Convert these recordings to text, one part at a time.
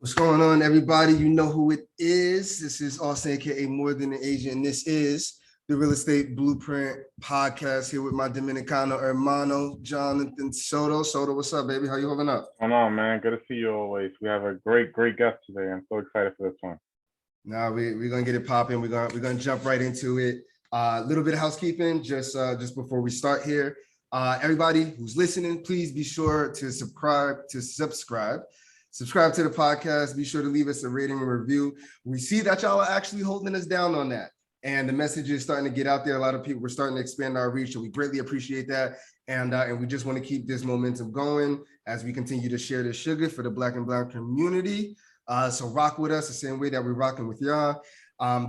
What's going on, everybody? You know who it is. This is 𝐼𝐨𝐥𝐿, aka More Than an Agent, and this is the Real Estate Blueprint Podcast here with my Dominicano hermano, Jonathan Soto. Soto, what's up, baby? How you holding up? What's going on, man? Good to see you always. We have a great guest today. I'm so excited for this one. Now we're gonna get it popping. We're gonna jump right into it. A little bit of housekeeping just before we start here. Everybody who's listening, please be sure to subscribe to the podcast. Be sure to leave us a rating and review. We see that y'all are actually holding us down on that. And the message is starting to get out there. A lot of people, we're starting to expand our reach, and we greatly appreciate that. And we just want to keep this momentum going as we continue to share this sugar for the Black and Brown community. So rock with us the same way that we're rocking with y'all.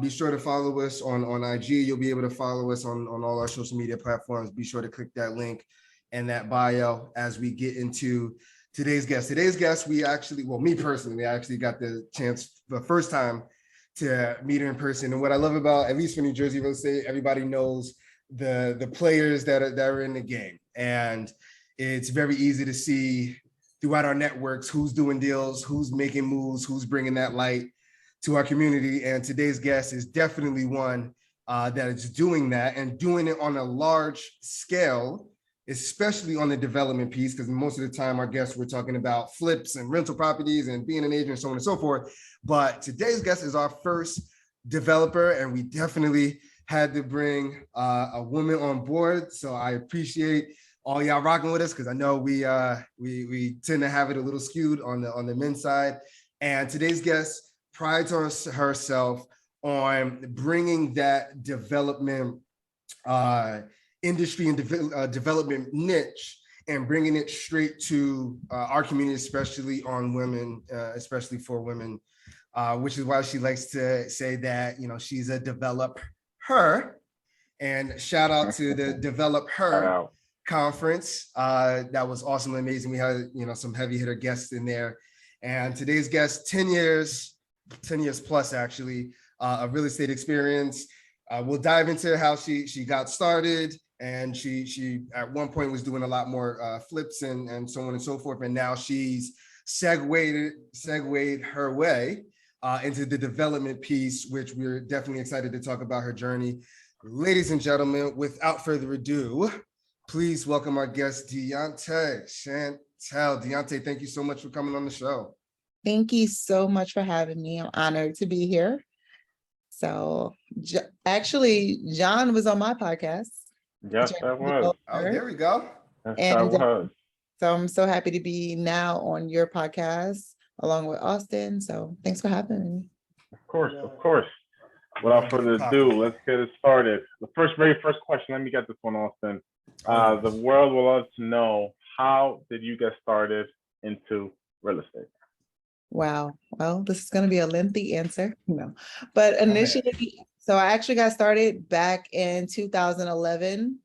Be sure to follow us on IG. You'll be able to follow us on all our social media platforms. Be sure to click that link in that bio as we get into today's guest. We actually, well, me personally, I actually got the chance the first time to meet her in person. And what I love about, at least for New Jersey real estate, everybody knows the players that are in the game. And it's very easy to see throughout our networks who's doing deals, who's making moves, who's bringing that light to our community. And today's guest is definitely one that is doing that and doing it on a large scale, especially on the development piece, because most of the time our guests we're talking about flips and rental properties and being an agent and so on and so forth. But today's guest is our first developer, and we definitely had to bring a woman on board. So I appreciate all y'all rocking with us, because I know we tend to have it a little skewed on the men's side. And today's guest prides herself on bringing that development industry and development niche and bringing it straight to our community, especially on women, especially for women, which is why she likes to say that, you know, she's a DevelopHer. And shout out to the DevelopHer conference. That was awesome and amazing. We had, you know, some heavy hitter guests in there. And today's guest, 10 years plus actually, of real estate experience. We'll dive into how she got started, and she at one point was doing a lot more flips and so on and so forth, and now she's segued her way into the development piece, which we're definitely excited to talk about her journey. Ladies and gentlemen, without further ado, please welcome our guest, Dionte Chantel. Dionte, thank you so much for coming on the show. Thank you so much for having me. I'm honored to be here. So actually, John was on my podcast. Yes, I was. Oh, there we go. Yes, I was. So I'm so happy to be now on your podcast along with Austin. So thanks for having me. Of course. Without further ado, let's get it started. The very first question, let me get this one, Austin. The world will love to know, how did you get started into real estate? Wow. Well, this is going to be a lengthy answer. No, but initially, so I actually got started back in 2011,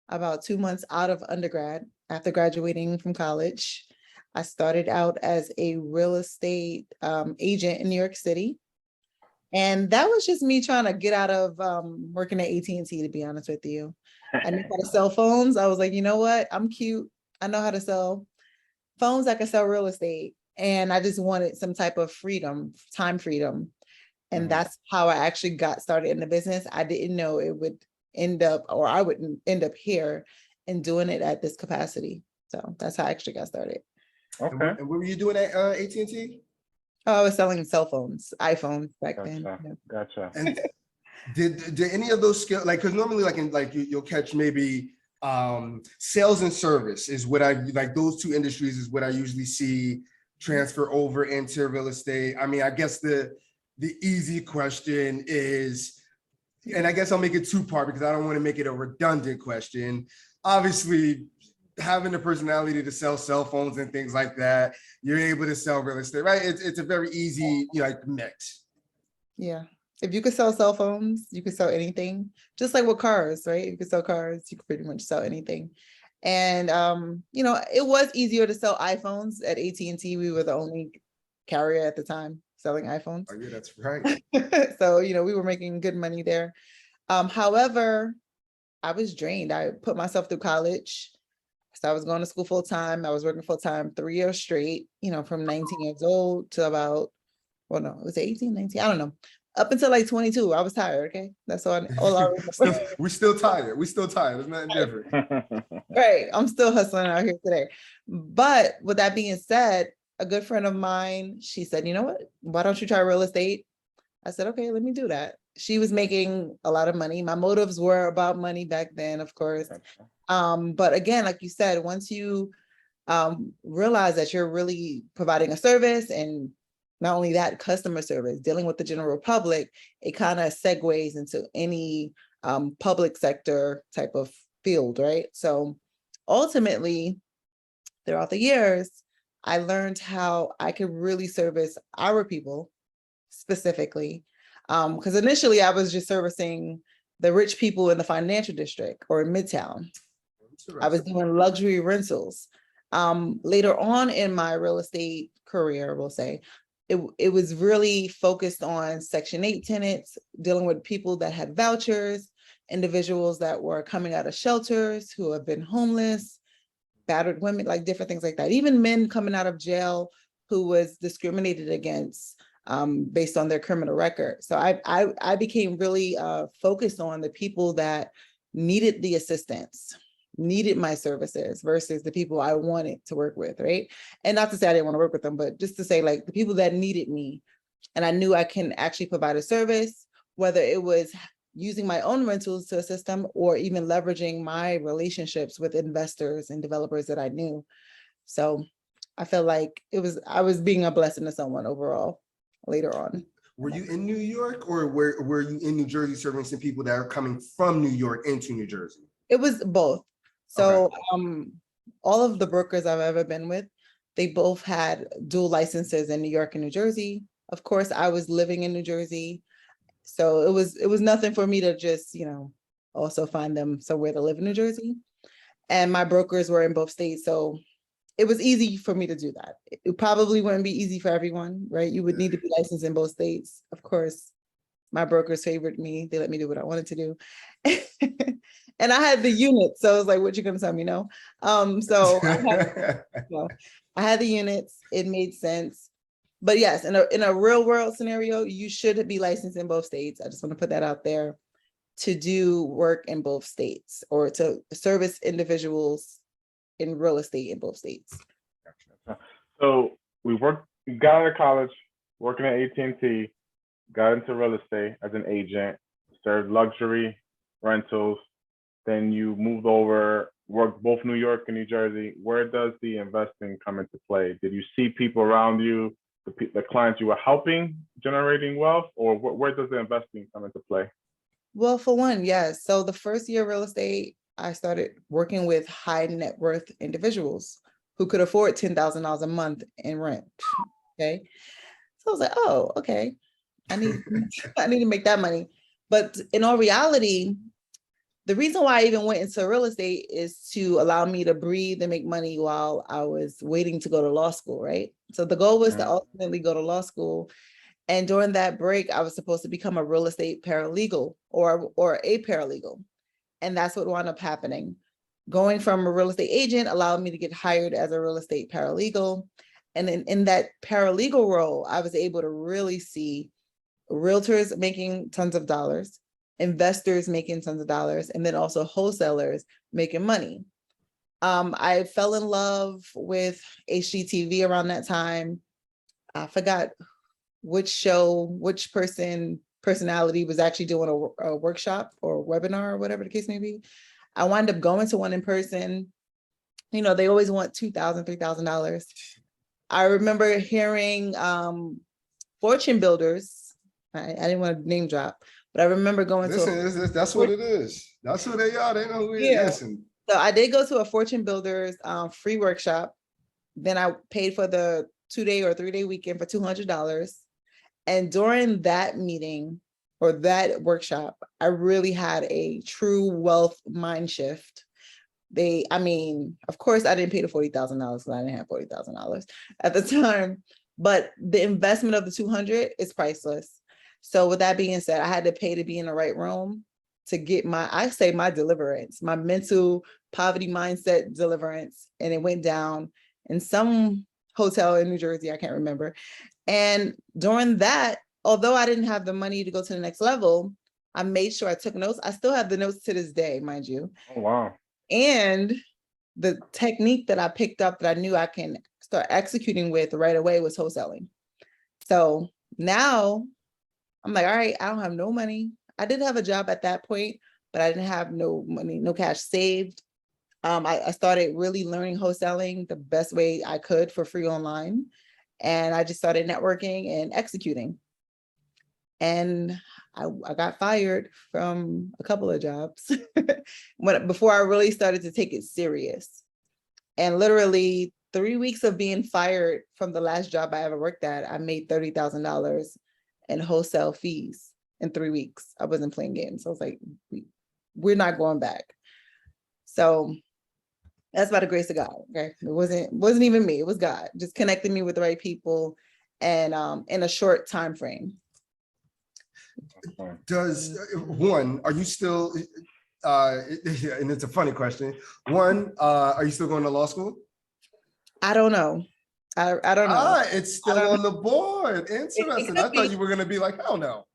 about 2 months out of undergrad after graduating from college. I started out as a real estate agent in New York City. And that was just me trying to get out of working at AT&T, to be honest with you. I knew how to sell phones. I was like, you know what? I'm cute. I know how to sell phones. I can sell real estate. And I just wanted some type of freedom, time freedom. And that's how I actually got started in the business. I didn't know it would end up, or I wouldn't end up here and doing it at this capacity. So that's how I actually got started. Okay. And what were you doing at AT&T? Oh, I was selling cell phones, iPhones back then. Gotcha. And did any of those skills, like, because normally you'll catch maybe sales and service is what I like. Those two industries is what I usually see transfer over into real estate. I mean, I guess the easy question is, and I guess I'll make it two-part because I don't want to make it a redundant question. Obviously, having the personality to sell cell phones and things like that, you're able to sell real estate, right? It's a very easy, mix. Yeah. If you could sell cell phones, you could sell anything. Just like with cars, right? You could sell cars, you could pretty much sell anything. And, it was easier to sell iPhones at AT&T. We were the only carrier at the time selling iPhones. Oh, yeah, that's right. So, we were making good money there. However, I was drained. I put myself through college. So I was going to school full time. I was working full time 3 years straight, from 19 years old to about, well, no, it was 18, 19, I don't know. Up until like 22, I was tired. Okay. That's all I remember. We still tired. We still tired. There's nothing different. Right. I'm still hustling out here today. But with that being said, a good friend of mine, she said, you know what? Why don't you try real estate? I said, okay, let me do that. She was making a lot of money. My motives were about money back then, of course. But again, like you said, once you realize that you're really providing a service, and not only that, customer service, dealing with the general public, it kind of segues into any public sector type of field, right? So ultimately, throughout the years, I learned how I could really service our people specifically. Because initially I was just servicing the rich people in the financial district or in Midtown. I was doing luxury rentals. Later on in my real estate career, we'll say, it was really focused on Section 8 tenants, dealing with people that had vouchers, individuals that were coming out of shelters, who have been homeless, battered women, like different things like that. Even men coming out of jail who was discriminated against based on their criminal record. So I became really focused on the people that needed the assistance, needed my services versus the people I wanted to work with, right? And not to say I didn't want to work with them, but just to say like the people that needed me. And I knew I can actually provide a service, whether it was using my own rentals to assist them or even leveraging my relationships with investors and developers that I knew. So I felt like I was being a blessing to someone overall later on. Were you in New York, or were you in New Jersey servicing people that are coming from New York into New Jersey? It was both. So all of the brokers I've ever been with, they both had dual licenses in New York and New Jersey. Of course, I was living in New Jersey. So it was nothing for me to just, also find them somewhere to live in New Jersey. And my brokers were in both states. So it was easy for me to do that. It probably wouldn't be easy for everyone, right? You would need to be licensed in both states. Of course, my brokers favored me. They let me do what I wanted to do. And I had the units. So I was like, what you gonna tell me? No. So I had the units. It made sense. But yes, in a real world scenario, you should be licensed in both states. I just want to put that out there, to do work in both states or to service individuals in real estate in both states. So you got out of college, working at AT&T, got into real estate as an agent, served luxury rentals. Then you moved over, worked both New York and New Jersey. Where does the investing come into play? Did you see people around you, the clients you were helping, generating wealth, or where does the investing come into play? Well, for one, yes. So the first year of real estate, I started working with high net worth individuals who could afford $10,000 a month in rent. Okay. So I was like, oh, okay. I need to make that money. But in all reality, the reason why I even went into real estate is to allow me to breathe and make money while I was waiting to go to law school, right? So the goal was to ultimately go to law school. And during that break, I was supposed to become a real estate paralegal or a paralegal. And that's what wound up happening. Going from a real estate agent allowed me to get hired as a real estate paralegal. And in that paralegal role, I was able to really see realtors making tons of dollars, investors making tons of dollars, and then also wholesalers making money. I fell in love with HGTV around that time. I forgot which personality was actually doing a workshop or webinar or whatever the case may be. I wound up going to one in person. They always want $2,000, $3,000. I remember hearing fortune builders. I didn't want to name drop, but I remember going to that's what it is. That's who they are. They know who it is. So I did go to a fortune builders free workshop. Then I paid for the 2-day or 3-day weekend for $200. And during that meeting or that workshop, I really had a true wealth mind shift. Of course, I didn't pay the $40,000 because I didn't have $40,000 at the time, but the investment of the $200 is priceless. So with that being said, I had to pay to be in the right room. to get my deliverance, my mental poverty mindset deliverance. And it went down in some hotel in New Jersey, I can't remember. And during that, although I didn't have the money to go to the next level, I made sure I took notes. I still have the notes to this day, mind you. Oh, wow. And the technique that I picked up that I knew I can start executing with right away was wholesaling. So now I'm like, all right, I don't have no money. I did have a job at that point, but I didn't have no money, no cash saved. I started really learning wholesaling the best way I could for free online. And I just started networking and executing. And I got fired from a couple of jobs before I really started to take it serious. And literally 3 weeks of being fired from the last job I ever worked at, I made $30,000 in wholesale fees in 3 weeks. I wasn't playing games. I was like, we're not going back. So that's by the grace of God. Okay. It wasn't even me, it was God just connecting me with the right people and in a short time frame. Are you still and it's a funny question. Are you still going to law school? I don't know. I don't know. It's still on the board. Interesting. I thought you were gonna be like, hell no.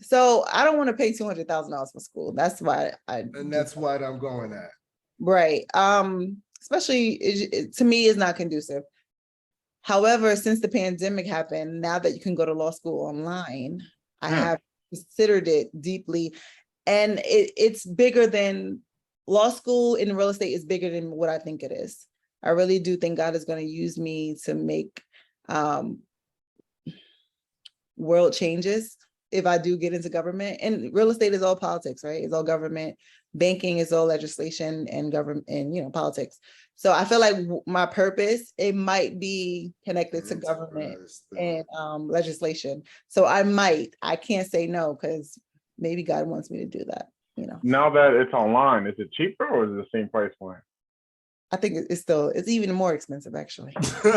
So I don't want to pay $200,000 for school. That's why that's what I'm going at. Right. Especially to me, is not conducive. However, since the pandemic happened, now that you can go to law school online, I have considered it deeply. And it's bigger than law school in real estate is bigger than what I think it is. I really do think God is going to use me to make world changes if I do get into government. And real estate is all politics, right? It's all government. Banking is all legislation and government and politics. So I feel like my purpose, it might be connected to government and legislation. So I can't say no, because maybe God wants me to do that, Now that it's online, is it cheaper or is it the same price point? I think it's even more expensive, actually. They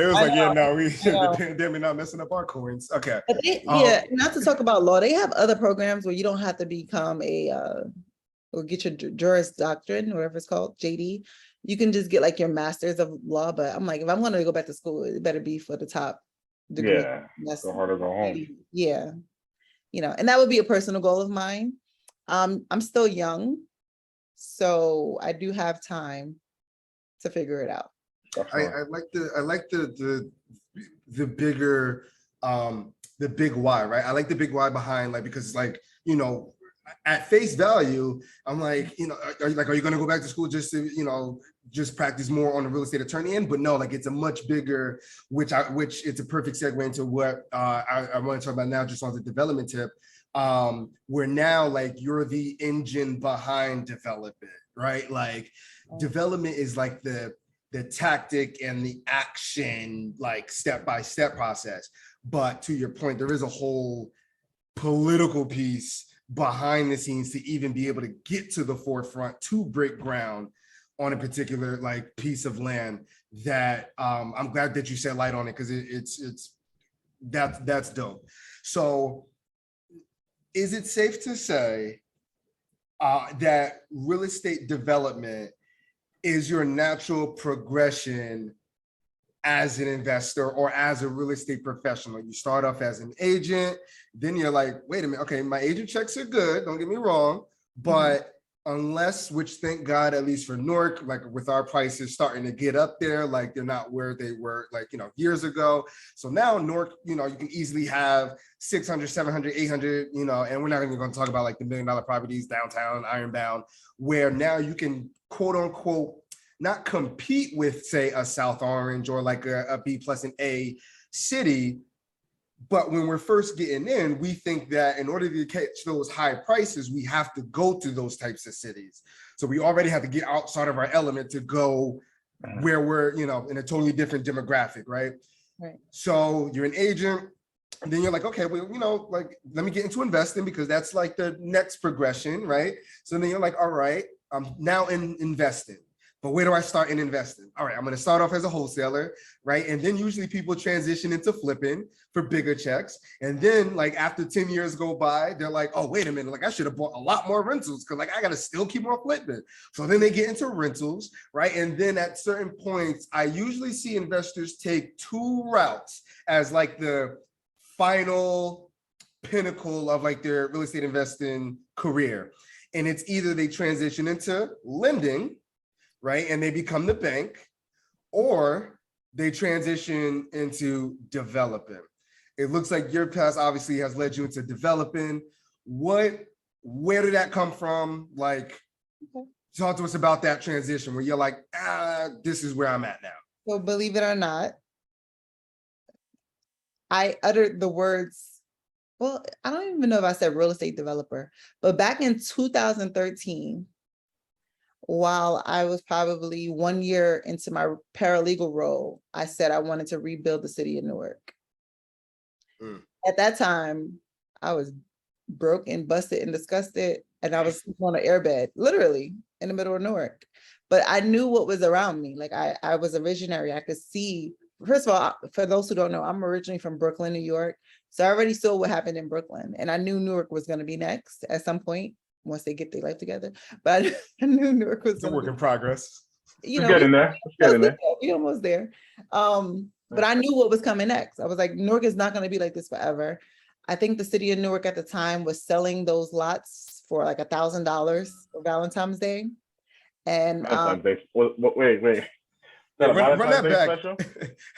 was like, yeah, no, the pandemic not messing up our coins. Okay. Not to talk about law. They have other programs where you don't have to become or get your Juris Doctrine, whatever it's called, JD. You can just get like your master's of law. But I'm like, if I'm going to go back to school, it better be for the top degree. Yeah, that's so hard to go home. Yeah. And that would be a personal goal of mine. I'm still young, so I do have time to figure it out. I like the bigger the big why, right? I like the big why behind, like, because it's like, at face value, I'm like, are you going to go back to school just to, just practice more on the real estate attorney end? But no, like, it's a much bigger, which it's a perfect segue into what I want to talk about now, just on the development tip. Where now, like, you're the engine behind development, right? Like, development is like the tactic and the action, like, step-by-step process. But to your point, there is a whole political piece behind the scenes to even be able to get to the forefront to break ground on a particular, like, piece of land that I'm glad that you shed light on it, because that's dope. So is it safe to say that real estate development is your natural progression as an investor or as a real estate professional? You start off as an agent, then you're like, wait a minute, okay, my agent checks are good, don't get me wrong, but unless, which thank God, at least for Newark, like, with our prices starting to get up there, like, they're not where they were, like, years ago. So now Newark, you can easily have 600, 700, 800, and we're not even going to talk about, like, the $1 million properties downtown, Ironbound, where now you can, quote unquote, not compete with, say, a South Orange or like a B plus an A city. But when we're first getting in, we think that in order to catch those high prices, we have to go to those types of cities. So we already have to get outside of our element to go where we're, in a totally different demographic, right? Right. So you're an agent, and then you're like, okay, well, like, let me get into investing, because that's like the next progression, right? So then you're like, all right, I'm now in investing. but where do I start in investing? All right, I'm going to start off as a wholesaler, right? And then usually people transition into flipping for bigger checks. And then like after 10 years go by, they're like, oh, wait a minute, like I should have bought a lot more rentals because like I got to still keep on flipping. So then they get into rentals, right? And then at certain points, I usually see investors take two routes as like the final pinnacle of like their real estate investing career. And it's either they transition into lending, right? And they become the bank, or they transition into developing. It looks like your past obviously has led you into developing. Where did that come from? Like, talk to us about that transition where you're like, this is where I'm at now. So believe it or not, I uttered the words, well, I don't even know if I said real estate developer, but back in 2013, while I was probably 1 year into my paralegal role, I said I wanted to rebuild the city of Newark. At that time, I was broke and busted and disgusted, and I was on an airbed, literally in the middle of Newark. But I knew what was around me. Like I was a visionary. I could see, first of all, for those who don't know, I'm originally from Brooklyn, New York. So I already saw what happened in Brooklyn, and I knew Newark was going to be next at some point once they get their life together. But I knew Newark was a work in progress. You know, Get in there. we almost there. But I knew what was coming next. I was like, Newark is not going to be like this forever. I think the city of Newark at the time was selling those lots for like $1,000 for Valentine's Day. And Valentine's Day. Wait. Run that back. Special?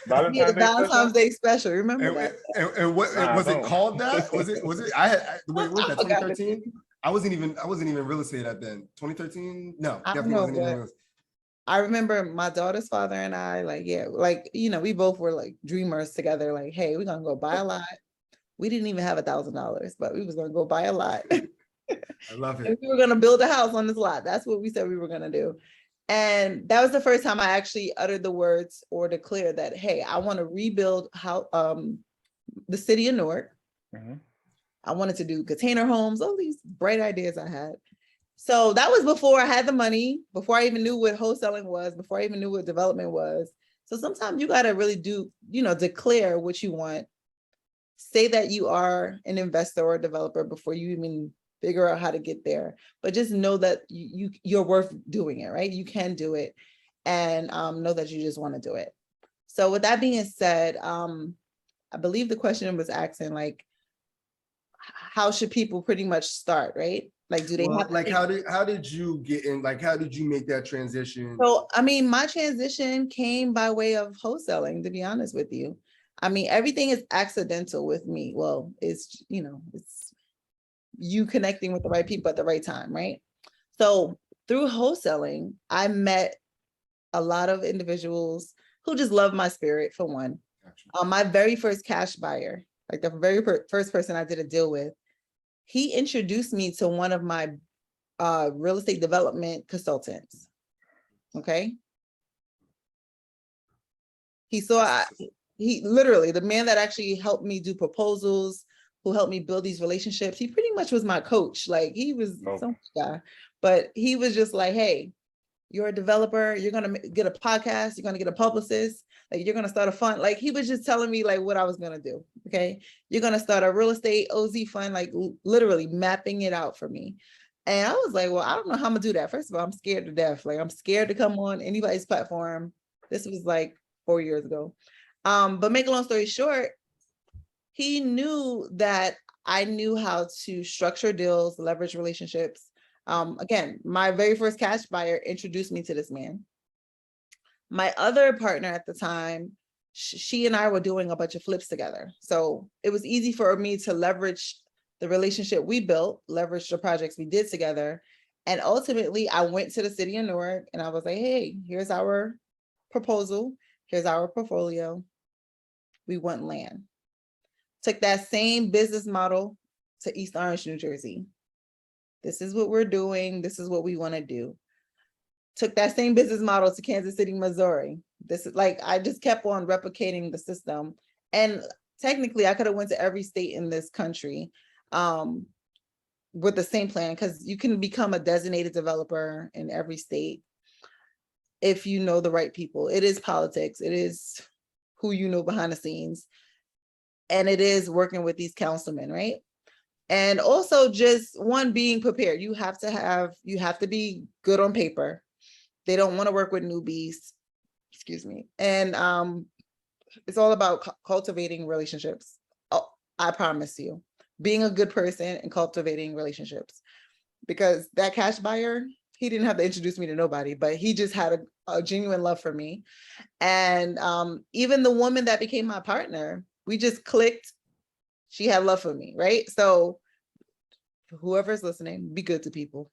Valentine's Day special. Remember that? And what was it called? That was it. Wait, was that 2013? I wasn't even real estate at then. 2013? No, definitely wasn't even real estate. I remember my daughter's father and I, we both were like dreamers together. Like, hey, we're gonna go buy a lot. We didn't even have $1,000, but we was gonna go buy a lot. I love it. And we were gonna build a house on this lot. That's what we said we were gonna do. And that was the first time I actually uttered the words or declared that, hey, I want to rebuild the city of Newark. Mm-hmm. I wanted to do container homes, all these bright ideas I had. So that was before I had the money, before I even knew what wholesaling was, before I even knew what development was. So sometimes you got to really declare what you want. Say that you are an investor or a developer before you even figure out how to get there. But just know that you're worth doing it, right? You can do it, and know that you just want to do it. So with that being said, I believe the question was asking, like, how should people pretty much start, right? Like, do they have like how did you get in? Like, how did you make that transition? So, I mean, my transition came by way of wholesaling, to be honest with you. I mean, everything is accidental with me. Well, it's you connecting with the right people at the right time, right? So through wholesaling, I met a lot of individuals who just love my spirit, for one. Gotcha. My very first cash buyer, like the very first person I did a deal with, he introduced me to one of my real estate development consultants. Okay. He literally, the man that actually helped me do proposals, who helped me build these relationships, he pretty much was my coach. Like, he was some guy, but he was just like, hey, you're a developer, you're going to get a podcast, you're going to get a publicist, like, you're going to start a fund. Like, he was just telling me like what I was going to do. Okay. You're going to start a real estate OZ fund, like literally mapping it out for me. And I was like, well, I don't know how I'm gonna do that. First of all, I'm scared to death. Like, I'm scared to come on anybody's platform. This was like 4 years ago. But make a long story short, he knew that I knew how to structure deals, leverage relationships. Again, my very first cash buyer introduced me to this man. My other partner at the time, she and I were doing a bunch of flips together. So it was easy for me to leverage the relationship we built, leverage the projects we did together. And ultimately, I went to the city of Newark and I was like, hey, here's our proposal. Here's our portfolio. We want land. Took that same business model to East Orange, New Jersey. This is what we're doing. This is what we want to do. Took that same business model to Kansas City, Missouri. This is like, I just kept on replicating the system. And technically, I could have went to every state in this country with the same plan, because you can become a designated developer in every state. if you know the right people. It is politics. It is who you know behind the scenes. And it is working with these councilmen, right? And also just one, being prepared. You have to be good on paper. They don't want to work with newbies, excuse me. And it's all about cultivating relationships. Oh, I promise you, being a good person and cultivating relationships. Because that cash buyer, he didn't have to introduce me to nobody, but he just had a genuine love for me. And even the woman that became my partner, we just clicked. She had love for me, right? So whoever's listening, be good to people.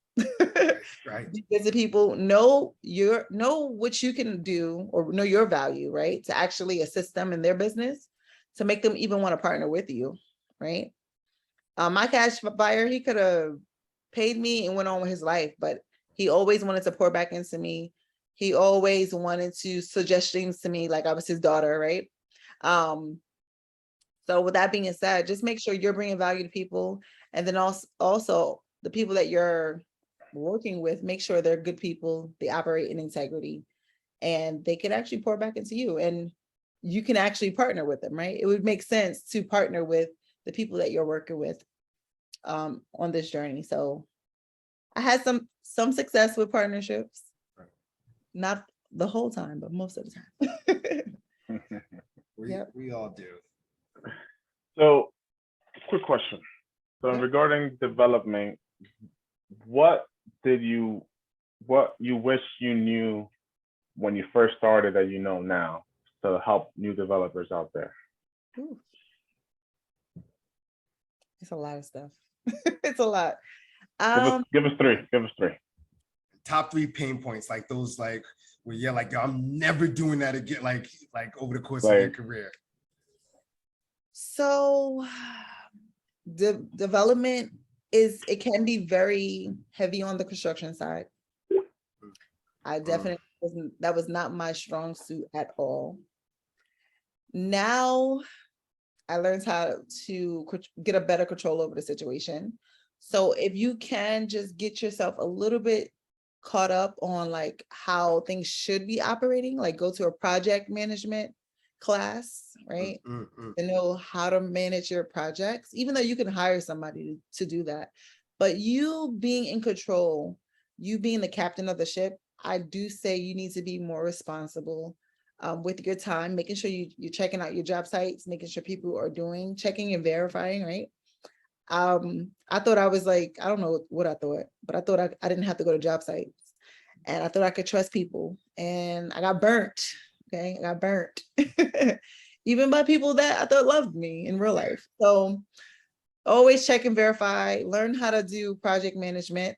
Right. Be good to people. Know what you can do, or know your value, right? To actually assist them in their business, to make them even want to partner with you, right? My cash buyer, he could have paid me and went on with his life, but he always wanted to pour back into me. He always wanted to suggest things to me like I was his daughter, right? So with that being said, just make sure you're bringing value to people. And then also the people that you're working with, make sure they're good people, they operate in integrity, and they can actually pour back into you, and you can actually partner with them, right? It would make sense to partner with the people that you're working with on this journey. So I had some success with partnerships, not the whole time, but most of the time. We all do. So, quick question. So regarding development, what you wish you knew when you first started that you know now to help new developers out there? Ooh. It's a lot of stuff. It's a lot. Give us three. Top 3 pain points, like those, like where you're like, I'm never doing that again, like over the course of your career. So development it can be very heavy on the construction side. I definitely that was not my strong suit at all. Now I learned how to get a better control over the situation. So if you can just get yourself a little bit caught up on like how things should be operating, like go to a project management class, right? To know how to manage your projects, even though you can hire somebody to do that. But you being in control, you being the captain of the ship, I do say you need to be more responsible with your time, making sure you're checking out your job sites, making sure people are checking and verifying, right? I thought I was like, I don't know what I thought, but I thought I didn't have to go to job sites, and I thought I could trust people, and I got burnt. Okay, I got burnt, even by people that I thought loved me in real life. So always check and verify, learn how to do project management.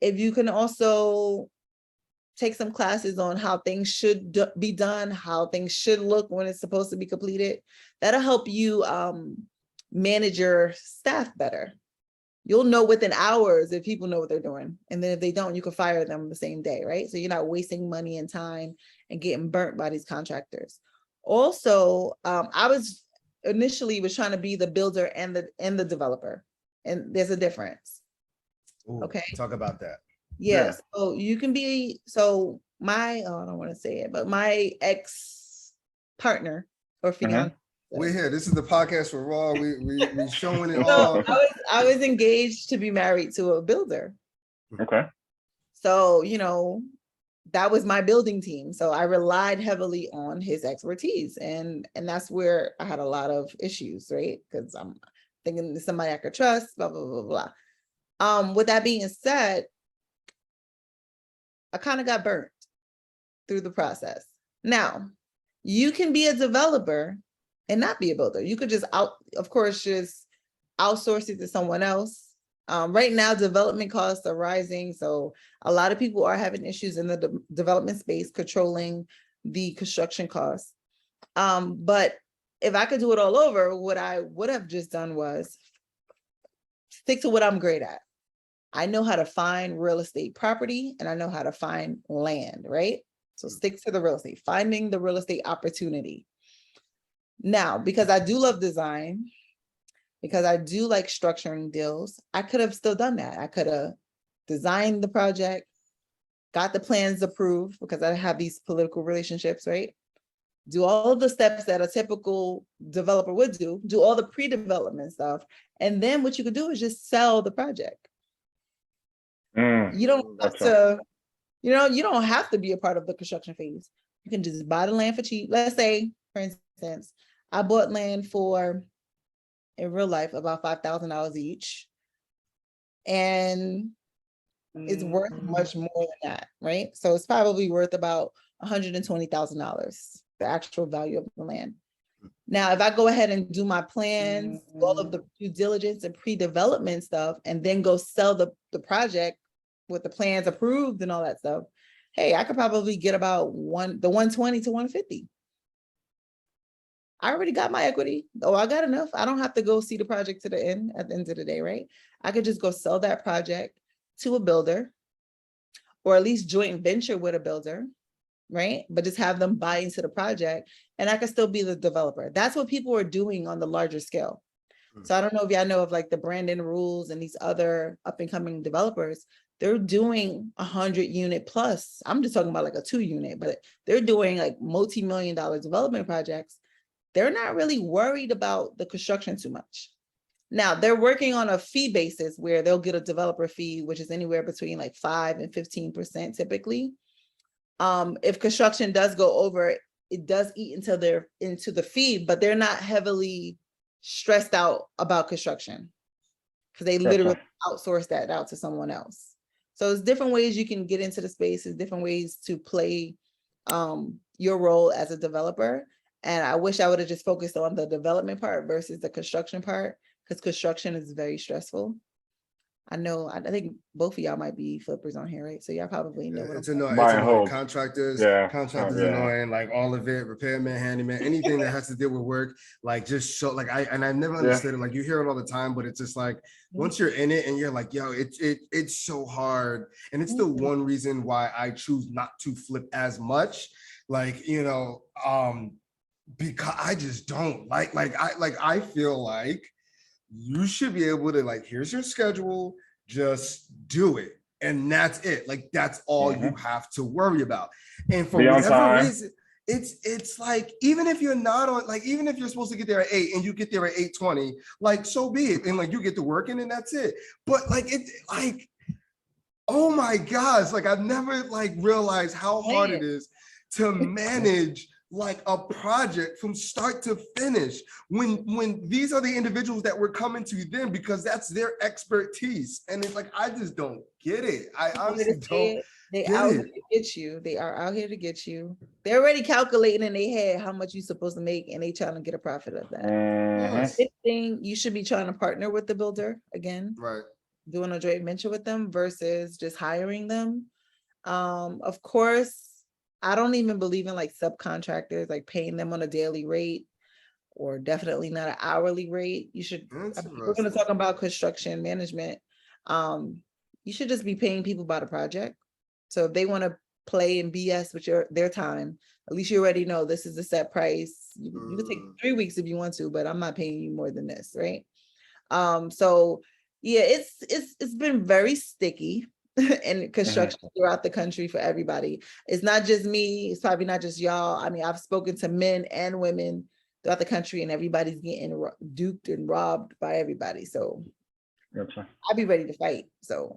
If you can also take some classes on how things should be done, how things should look when it's supposed to be completed, that'll help you manage your staff better. You'll know within hours if people know what they're doing. And then if they don't, you can fire them the same day, right? So you're not wasting money and time and getting burnt by these contractors. Also, I was initially trying to be the builder and the developer, and there's a difference. Ooh, okay, talk about that. yes. Yeah. So you can be, so my, I don't want to say it, but my ex partner or fiance. We're here. This is the podcast for Raw. We showing it all. I was engaged to be married to a builder. Okay. So, that was my building team. So I relied heavily on his expertise. And that's where I had a lot of issues, right? Because I'm thinking it's somebody I could trust, blah, blah, blah, blah. With that being said, I kind of got burnt through the process. Now, you can be a developer and not be a builder. You could just just outsource it to someone else. Right now, development costs are rising. So a lot of people are having issues in the development space, controlling the construction costs. But if I could do it all over, what I would have just done was stick to what I'm great at. I know how to find real estate property, and I know how to find land, right? So stick to the real estate, finding the real estate opportunity. Now, because I do love design, because I do like structuring deals, I could have still done that. I could have designed the project, got the plans approved because I have these political relationships, right? Do all of the steps that a typical developer would do all the pre-development stuff. And then what you could do is just sell the project. You don't have to, you don't have to be a part of the construction phase. You can just buy the land for cheap. Let's say, for instance, I bought land for, in real life, about $5,000 each. And it's worth much more than that, right? So it's probably worth about $120,000, the actual value of the land. Now, if I go ahead and do my plans, all of the due diligence and pre-development stuff, and then go sell the project with the plans approved and all that stuff, hey, I could probably get about the 120 to 150. I already got my equity. Oh, I got enough. I don't have to go see the project to the end at the end of the day, right? I could just go sell that project to a builder, or at least joint venture with a builder, right? But just have them buy into the project, and I could still be the developer. That's what people are doing on the larger scale. So I don't know if y'all know of like the Brandon Rules and these other up and coming developers. They're doing 100-unit plus. I'm just talking about like a 2-unit, but they're doing like multi-million-dollar development projects. They're not really worried about the construction too much. Now they're working on a fee basis where they'll get a developer fee, which is anywhere between like 5 and 15% typically. If construction does go over, it does eat into the fee, but they're not heavily stressed out about construction because they literally outsource that out to someone else. So there's different ways you can get into the space. There's different ways to play your role as a developer. And I wish I would have just focused on the development part versus the construction part, because construction is very stressful. I know, I think both of y'all might be flippers on here, right? So y'all probably know what it's I'm annoying. Buy It's and annoying. hold. Contractors, Yeah. contractors annoying, like all of it, repairman, handyman, anything that has to deal with work, like just show, like I never understood it. Like you hear it all the time, but it's just like once you're in it and you're like, yo, it's so hard. And it's the one reason why I choose not to flip as much. Like, you know, because I just don't I feel like you should be able to, like, here's your schedule, just do it. And that's it. Like, that's all you have to worry about. And for whatever reason, it's like, even if you're not on, like, even if you're supposed to get there at 8 and you get there at 8:20, like, so be it. And like, you get to work and that's it. But like, oh my gosh, like I've never like realized how hard it is to manage like a project from start to finish when these are the individuals that we're coming to them because that's their expertise. And it's like, I just don't get it. I honestly don't. They out here to get you. They are out here to get you. They're already calculating in their head how much you're supposed to make, and they trying to get a profit of that. This thing, you should be trying to partner with the builder again, right? Doing a joint venture with them versus just hiring them. Of course, I don't even believe in like subcontractors, like paying them on a daily rate, or definitely not an hourly rate. You should, we're going to talk about construction management. You should just be paying people by the project. So if they want to play and BS with their time, at least you already know this is a set price. You can take 3 weeks if you want to, but I'm not paying you more than this, right? So yeah, it's been very sticky in construction throughout the country for everybody. It's not just me. It's probably not just y'all. I mean, I've spoken to men and women throughout the country, and everybody's getting duped and robbed by everybody. So I'll be ready to fight. So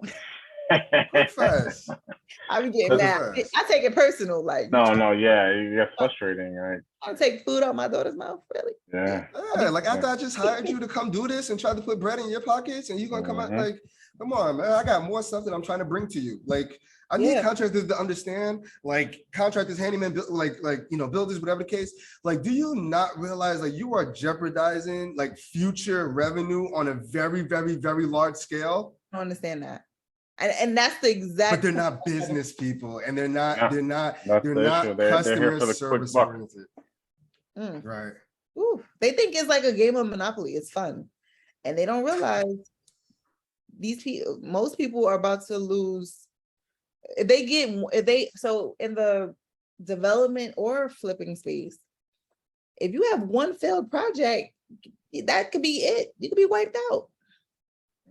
I be getting mad. I take it personal. Like yeah, you get frustrating, right? I'll take food out my daughter's mouth, really. Yeah. Like after I just hired you to come do this and try to put bread in your pockets, and you're gonna come out like, come on, man, I got more stuff that I'm trying to bring to you. Like, I need contractors to understand, like contractors, handyman, like you know, builders, whatever the case. Like, do you not realize like you are jeopardizing like future revenue on a very, very, very large scale? I don't understand that. And that's the exact. But they're not business people, and they're not They're customer for the service quick buck. oriented. Right. Ooh, they think it's like a game of Monopoly. It's fun, and they don't realize most people are about to lose. So in the development or flipping space, if you have one failed project, that could be it. You could be wiped out.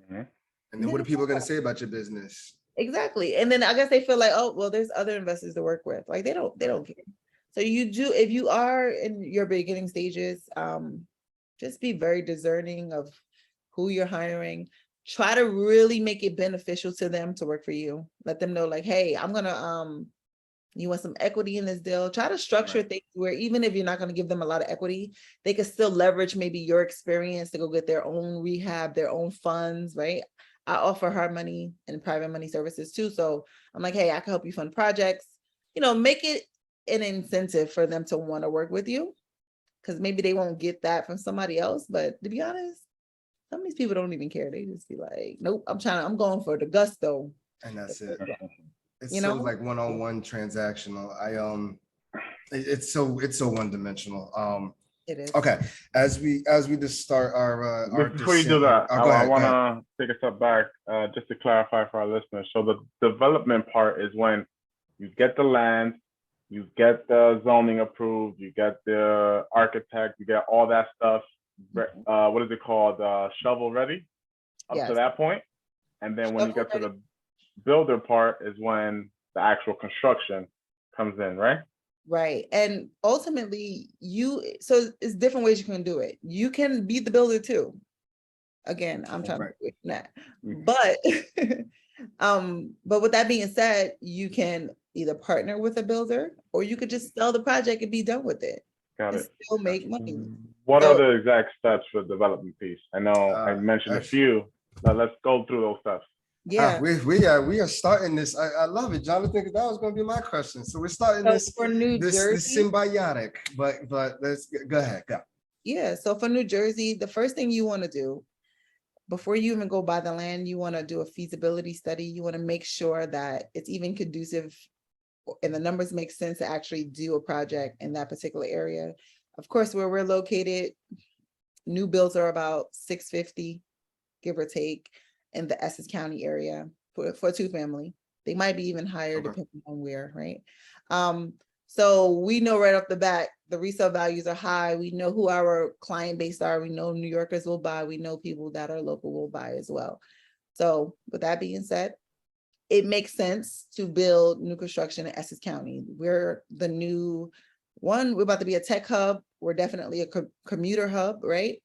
And then what are people going to say about your business? Exactly. And then I guess they feel like, oh, well, there's other investors to work with. Like they don't care. So you do, if you are in your beginning stages, just be very discerning of who you're hiring. Try to really make it beneficial to them to work for you. Let them know like, hey, I'm gonna you want some equity in this deal. Try to structure Right. things where even if you're not going to give them a lot of equity, they can still leverage maybe your experience to go get their own rehab, their own funds, right? I offer hard money and private money services too. So I'm like, hey, I can help you fund projects, make it an incentive for them to want to work with you, because maybe they won't get that from somebody else. But to be honest, some of these people don't even care. They just be like, nope, I'm going for the gusto. And that's it. It's You so know? like one-on-one transactional. It's so one-dimensional. It is. Okay, as we just start our Before you do descent- that, oh, go I ahead, go want ahead. to take a step back just to clarify for our listeners. So the development part is when you get the land, you get the zoning approved, you get the architect, you get all that stuff. What is it called? Shovel ready up to Yes. that point. And then when you get to Shovel-ready. the builder part is when the actual construction comes in, right? Right. And ultimately so it's different ways you can do it. You can be the builder too. Again, I'm trying Right. to do that. Mhm. But with that being said, you can either partner with a builder or you could just sell the project and be done with it Got and it. still make money. What are So- the exact steps for the development piece? I know I mentioned a few, but let's go through those steps. Yeah. We are starting this. I love it, Jonathan, because that was going to be my question. So we're starting So this for New this Jersey, symbiotic, but let's go ahead. Go. yeah. So for New Jersey, the first thing you want to do before you even go buy the land, you want to do a feasibility study. You want to make sure that it's even conducive and the numbers make sense to actually do a project in that particular area. Of course, where we're located, new builds are about 650, give or take, in the Essex County area for two family. They might be even higher depending on where, right? So we know right off the bat, the resale values are high. We know who our client base are. We know New Yorkers will buy. We know people that are local will buy as well. So with that being said, it makes sense to build new construction in Essex County. We're the new one. We're about to be a tech hub. We're definitely a commuter hub, right?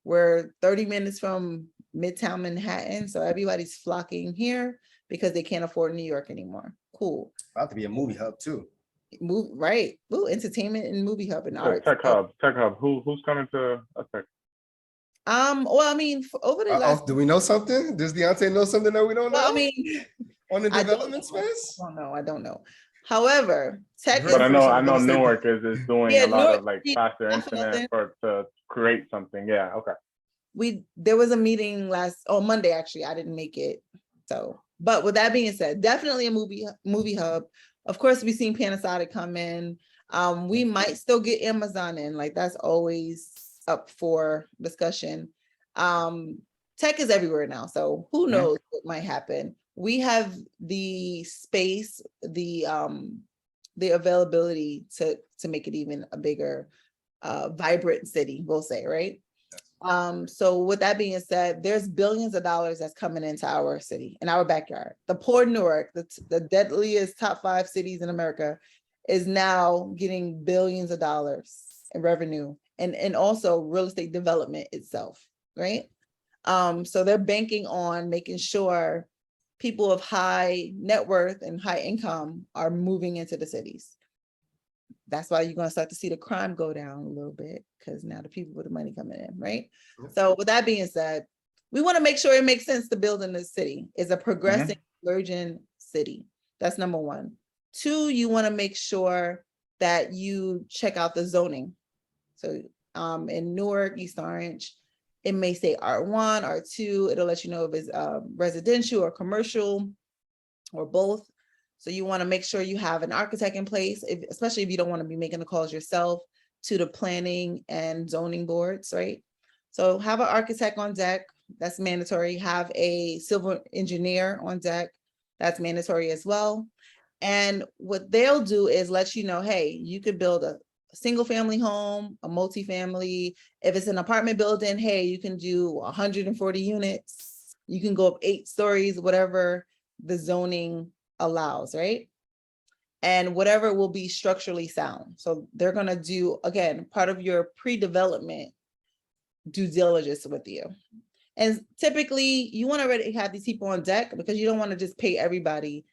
We're 30 minutes from Midtown Manhattan. So everybody's flocking here because they can't afford New York anymore. Cool. About to be a movie hub too. Right. Ooh, entertainment and movie hub and art. Tech hub. Who's coming to a tech? Well, I mean, over the last, do we know something? Does Dionte know something that we don't know? well, I mean, on the I don't development know. space? I don't know. However, tech Heard But is, I know Newark is doing Yeah, a lot Newark- of like faster internet to create something. Yeah, okay. there was a meeting Monday, actually. I didn't make it. So, but with that being said, definitely a movie hub. Of course, we've seen Panasonic come in. We might still get Amazon in, like that's always up for discussion. Tech is everywhere now, so who knows what might happen. We have the space, the availability to make it even a bigger, vibrant city, we'll say, right? So with that being said, there's billions of dollars that's coming into our city, in our backyard. The Port of Newark, the deadliest top 5 cities in America, is now getting billions of dollars in revenue and also real estate development itself, right? So they're banking on making sure people of high net worth and high income are moving into the cities. That's why you're going to start to see the crime go down a little bit, because now the people with the money coming in, right? So with that being said, we want to make sure it makes sense to build in this city. It's a progressing, emerging city. That's number one. 2, you want to make sure that you check out the zoning. So in Newark, East Orange, it may say R1, R2. It'll let you know if it's residential or commercial or both. So you want to make sure you have an architect in place, especially if you don't want to be making the calls yourself to the planning and zoning boards, right? So have an architect on deck. That's mandatory. Have a civil engineer on deck. That's mandatory as well. And what they'll do is let you know, hey, you could build a single family home, a multifamily. If it's an apartment building, hey, you can do 140 units. You can go up 8 stories, whatever. the zoning allows, right? And whatever will be structurally sound. So they're gonna do, again, part of your pre-development due diligence with you. And typically you want to already have these people on deck because you don't want to just pay everybody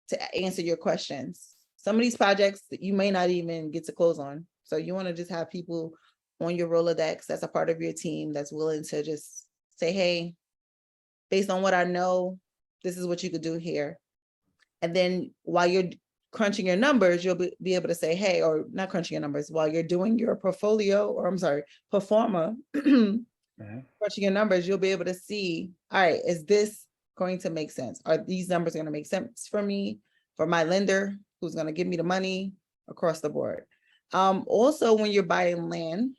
to answer your questions. Some of these projects that you may not even get to close on. So you want to just have people on your Rolodex that's a part of your team that's willing to just say, hey, based on what I know, this is what you could do here. And then while you're crunching your numbers, you'll be able to say, hey, or not crunching your numbers, while you're doing your portfolio, or I'm sorry, performa, crunching your numbers, you'll be able to see, all right, is this going to make sense? Are these numbers going to make sense for me, for my lender, who's going to give me the money across the board? Also, when you're buying land,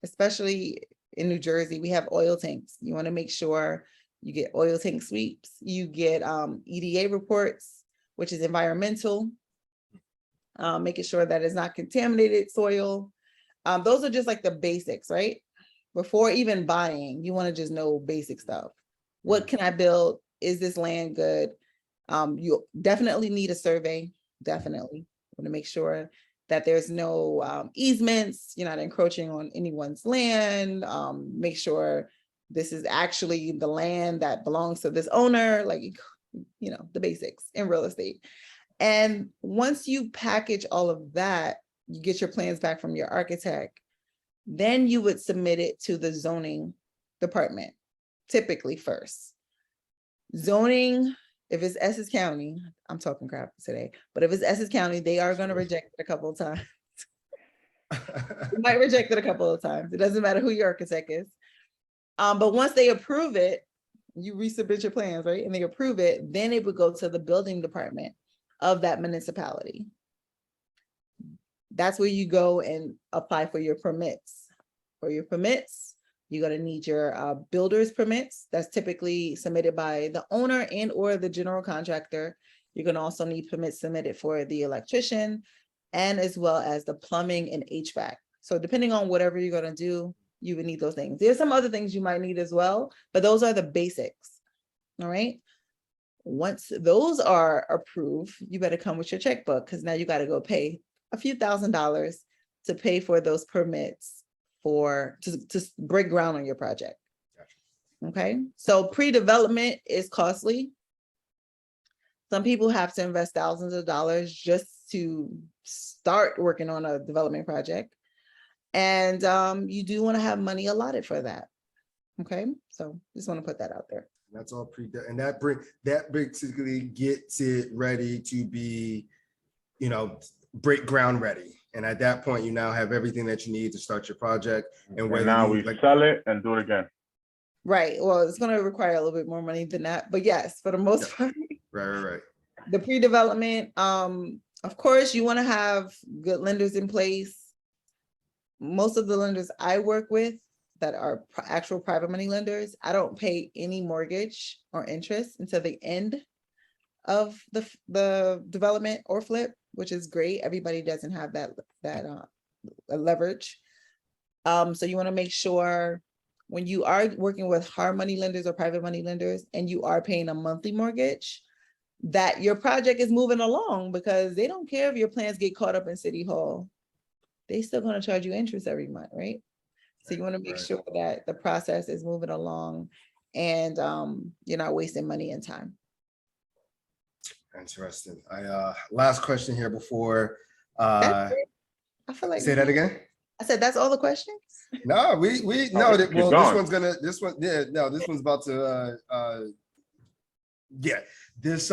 especially in New Jersey, we have oil tanks. You want to make sure you get oil tank sweeps, you get EDA reports, which is environmental, making sure that it's not contaminated soil. Those are just like the basics, right? Before even buying, you want to just know basic stuff. What can I build? Is this land good? You definitely need a survey, definitely. Want to make sure that there's no easements, you're not encroaching on anyone's land. Make sure this is actually the land that belongs to this owner, like, you know, the basics in real estate. And once you package all of that, you get your plans back from your architect, then you would submit it to the zoning department, typically first. Zoning, if it's Essex County, I'm talking crap today, but if it's Essex County, they are going to reject it a couple of times. They might reject it a couple of times. It doesn't matter who your architect is. But once they approve it, you resubmit your plans, right? And they approve it, then it would go to the building department of that municipality. That's where you go and apply for your permits. For your permits, you're going to need your builder's permits. That's typically submitted by the owner and or the general contractor. You're going to also need permits submitted for the electrician and as well as the plumbing and HVAC. So depending on whatever you're going to do, you would need those things. There's some other things you might need as well, but those are the basics. All right. Once those are approved, you better come with your checkbook because now you got to go pay a few $1,000s to pay for those permits to break ground on your project. Okay. So pre-development is costly. Some people have to invest thousands of dollars just to start working on a development project. And you do want to have money allotted for that. Okay, so just want to put that out there. That's all and that basically gets it ready to be, you know, break ground ready. And at that point, you now have everything that you need to start your project. And whether now we sell it and do it again. Right. Well, it's going to require a little bit more money than that, but yes, for the most part. Right. The pre-development, of course, you want to have good lenders in place. Most of the lenders I work with that are actual private money lenders, I don't pay any mortgage or interest until the end of the development or flip, which is great. Everybody doesn't have that leverage. So you want to make sure when you are working with hard money lenders or private money lenders and you are paying a monthly mortgage, that your project is moving along, because they don't care if your plans get caught up in City Hall. They still going to charge you interest every month, right? So you want to make sure that the process is moving along and you're not wasting money and time. Interesting. Last question here before I feel like say that again. I said that's all the questions. No, this one's about to this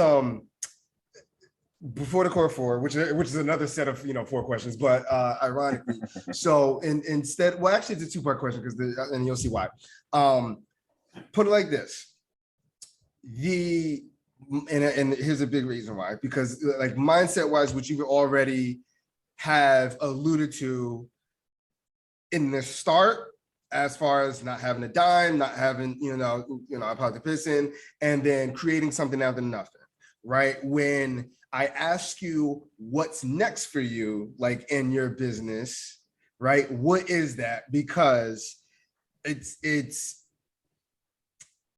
before the core four, which is another set of 4 questions, but ironically, so instead, well, actually it's a 2-part question and you'll see why. Put it like this: and here's a big reason why, because like mindset wise, which you already have alluded to in the start, as far as not having a dime, not having a pocket to piss in, and then creating something out of nothing, right? When I ask you what's next for you, like in your business, right? What is that? Because it's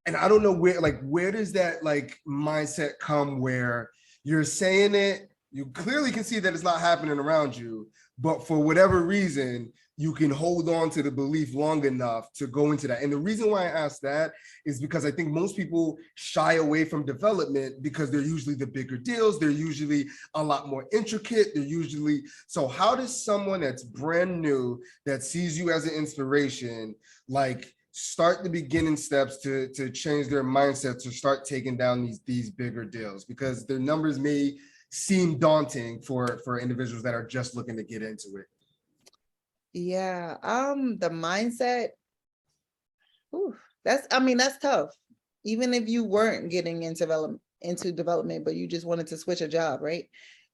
And I don't know where does that like mindset come where you're saying it, you clearly can see that it's not happening around you, but for whatever reason, you can hold on to the belief long enough to go into that. And the reason why I ask that is because I think most people shy away from development because they're usually the bigger deals. They're usually a lot more intricate. So how does someone that's brand new, that sees you as an inspiration, like start the beginning steps to change their mindset to start taking down these bigger deals? Because their numbers may seem daunting for individuals that are just looking to get into it. Yeah, the mindset, that's tough. Even if you weren't getting into development, but you just wanted to switch a job, right?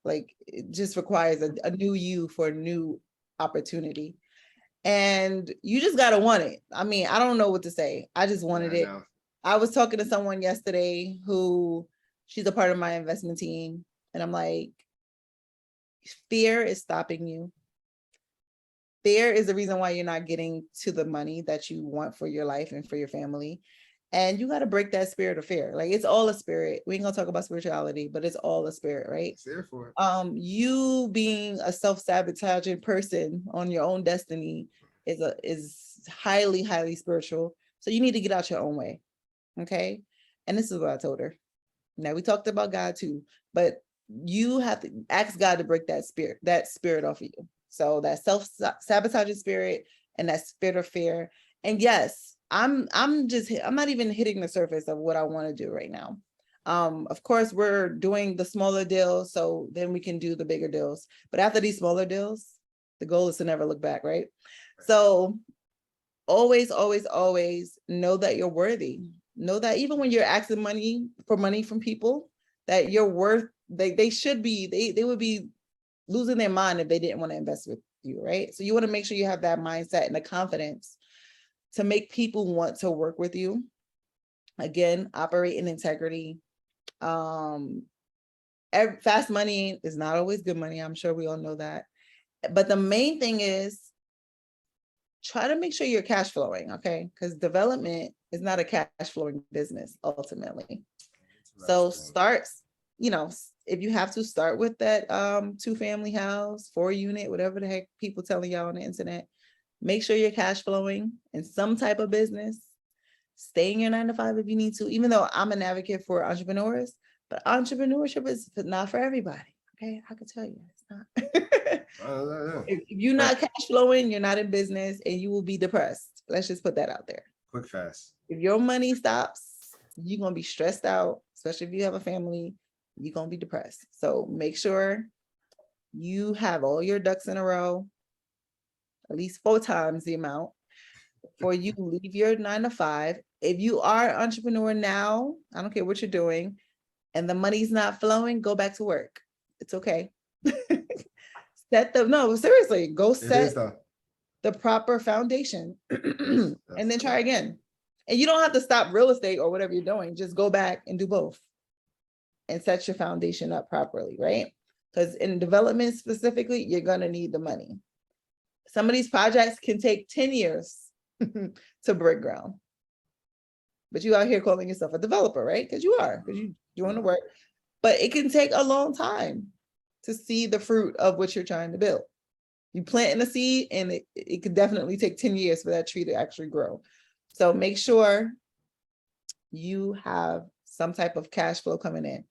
Like it just requires a new you for a new opportunity. And you just gotta want it. I mean, I don't know what to say. I just wanted it. I was talking to someone yesterday who she's a part of my investment team, and I'm like, fear is stopping you. Fear is the reason why you're not getting to the money that you want for your life and for your family. And you got to break that spirit of fear. Like it's all a spirit. We ain't gonna talk about spirituality, but it's all a spirit, right? It's there for it. You being a self-sabotaging person on your own destiny is highly, highly spiritual. So you need to get out your own way. Okay. And this is what I told her. Now we talked about God too, but you have to ask God to break that spirit off of you. So that self-sabotaging spirit and that spirit of fear. And yes, I'm not even hitting the surface of what I want to do right now. Of course, we're doing the smaller deals, so then we can do the bigger deals. But after these smaller deals, the goal is to never look back, right? So always, always, always know that you're worthy. Know that even when you're asking money from people, that you're worth, they would be losing their mind if they didn't want to invest with you, right? So you want to make sure you have that mindset and the confidence to make people want to work with you. Again, operate in integrity. Fast money is not always good money. I'm sure we all know that. But the main thing is try to make sure you're cash flowing, okay? Because development is not a cash flowing business ultimately. So if you have to start with that 2-family house, 4-unit, whatever the heck people telling y'all on the internet, make sure you're cash flowing in some type of business. Stay in your 9-to-5 if you need to, even though I'm an advocate for entrepreneurs, but entrepreneurship is not for everybody. Okay, I can tell you it's not. If you're not cash flowing, you're not in business and you will be depressed. Let's just put that out there. Quick, fast. If your money stops, you're going to be stressed out, especially if you have a family, you're going to be depressed. So make sure you have all your ducks in a row, at least 4 times the amount before you leave your 9-to-5. If you are an entrepreneur now, I don't care what you're doing, and the money's not flowing, go back to work. It's okay. Seriously, go set the proper foundation and then try again. And you don't have to stop real estate or whatever you're doing. Just go back and do both and set your foundation up properly, right? Because in development specifically, you're going to need the money. Some of these projects can take 10 years to break ground. But you out here calling yourself a developer, right? Because you're doing the work. But it can take a long time to see the fruit of what you're trying to build. You plant in a seed and it could definitely take 10 years for that tree to actually grow. So make sure you have some type of cash flow coming in.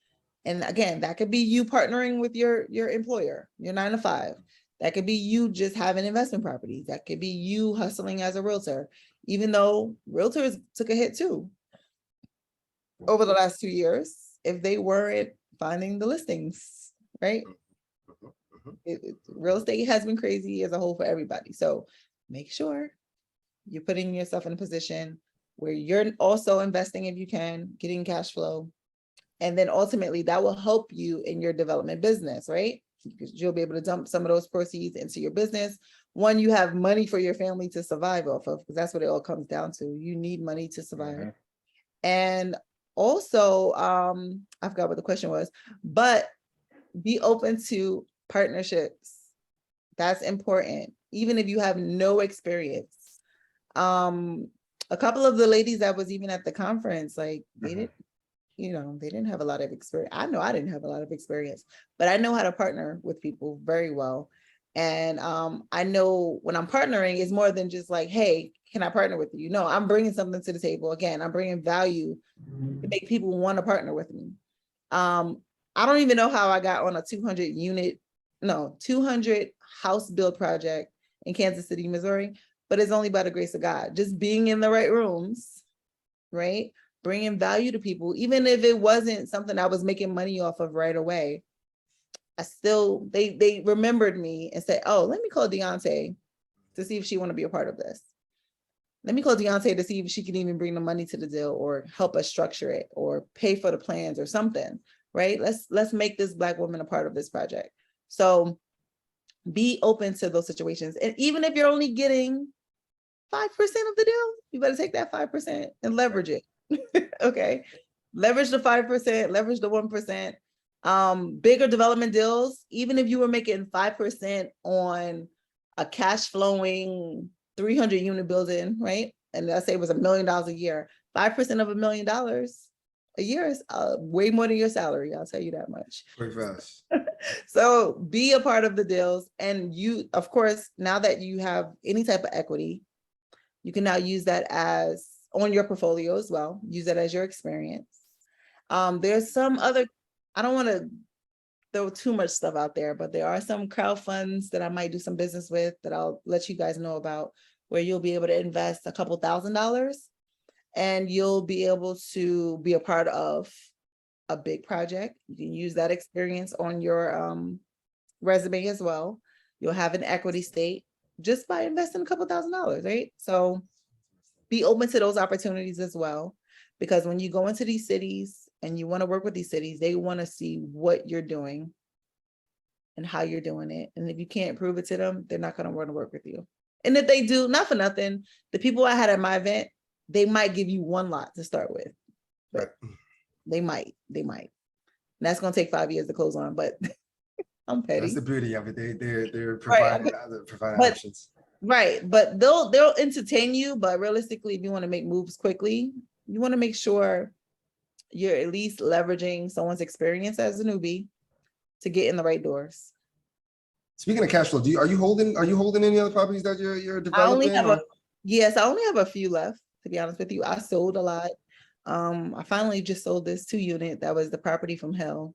And again, that could be you partnering with your employer, your 9-to-5. That could be you just having investment properties. That could be you hustling as a realtor, even though realtors took a hit too over the last 2 years if they weren't finding the listings, right? Real estate has been crazy as a whole for everybody. So make sure you're putting yourself in a position where you're also investing if you can, getting cash flow. And then ultimately that will help you in your development business, right? Because you'll be able to dump some of those proceeds into your business. One, you have money for your family to survive off of, because that's what it all comes down to. You need money to survive. Mm-hmm. And also, I forgot what the question was, but be open to partnerships. That's important. Even if you have no experience. a couple of the ladies that was even at the conference, like they didn't, they didn't have a lot of experience. I know I didn't have a lot of experience, but I know how to partner with people very well. And I know when I'm partnering, it's more than just like, hey, can I partner with you? No, I'm bringing something to the table. Again, I'm bringing value to make people want to partner with me. I don't even know how I got on a 200 house build project in Kansas City, Missouri, but it's only by the grace of God. Just being in the right rooms, right? Bringing value to people, even if it wasn't something I was making money off of right away. I still, they remembered me and said, oh, let me call Dionte to see if she want to be a part of this. Let me call Dionte to see if she can even bring the money to the deal or help us structure it or pay for the plans or something, right? Let's make this Black woman a part of this project. So be open to those situations. And even if you're only getting 5% of the deal, you better take that 5% and leverage it. Okay. Leverage the 5%, leverage the 1%. Bigger development deals, even if you were making 5% on a cash flowing 300 unit building, right? And let's say it was $1 million a year, 5% of $1 million a year is way more than your salary. I'll tell you that much. Pretty fast. So be a part of the deals. And you, of course, now that you have any type of equity, you can now use that as on your portfolio as well. Use that as your experience. There's some other, I don't want to throw too much stuff out there, but there are some crowd funds that I might do some business with that I'll let you guys know about, where you'll be able to invest a couple $1,000s and you'll be able to be a part of a big project. You can use that experience on your resume as well. You'll have an equity stake just by investing a couple $1,000s, right? So be open to those opportunities as well, because when you go into these cities and you want to work with these cities, they want to see what you're doing and how you're doing it. And if you can't prove it to them, they're not going to want to work with you. And if they do, not for nothing, the people I had at my event, they might give you one lot to start with, but they might. And that's going to take 5 years to close on, but I'm petty. That's the beauty of it. They're providing options. Right, but they'll entertain you, but realistically, if you want to make moves quickly, you want to make sure you're at least leveraging someone's experience as a newbie to get in the right doors. Speaking of cash flow, are you holding any other properties that you're developing? I only have a few left, to be honest with you. I sold a lot. I finally just sold this 2-unit. That was the property from hell.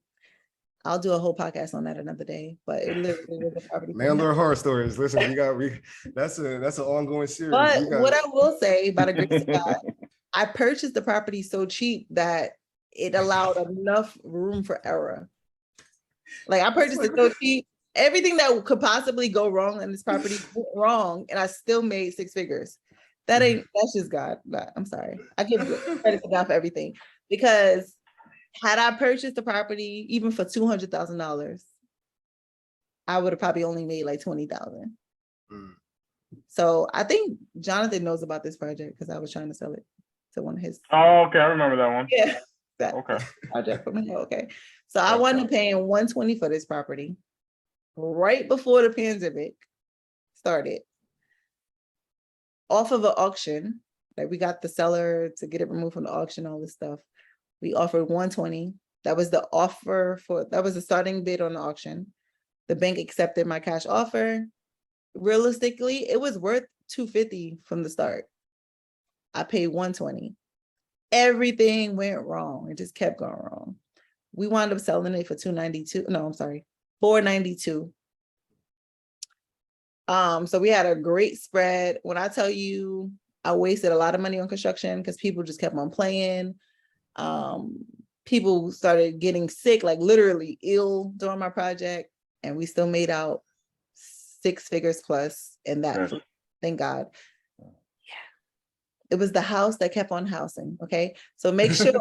I'll do a whole podcast on that another day, but it literally was a property. Landlord horror stories. Listen, that's an ongoing series. But what I will say, by the grace of God, I purchased the property so cheap that it allowed enough room for error. Like I purchased it so cheap, everything that could possibly go wrong in this property went wrong, and I still made 6 figures. That's just God. I'm sorry. I give credit to God for everything, because had I purchased the property even for $200,000, I would have probably only made like $20,000. So I think Jonathan knows about this project because I was trying to sell it to one of his. Oh, okay, I remember that one. Yeah. Okay. Project from hell. Okay. So I wanted paying $120 for this property right before the pandemic started, off of an auction. Like we got the seller to get it removed from the auction, all this stuff. We offered $120. That was the offer that was the starting bid on the auction. The bank accepted my cash offer. Realistically, it was worth $250 from the start. I paid $120. Everything went wrong. It just kept going wrong. We wound up selling it for $492. So we had a great spread. When I tell you, I wasted a lot of money on construction because people just kept on playing. People started getting sick, like literally ill during my project, and we still made out 6 figures plus in that. Yes. Thank God. Yeah. It was the house that kept on housing. Okay. So make sure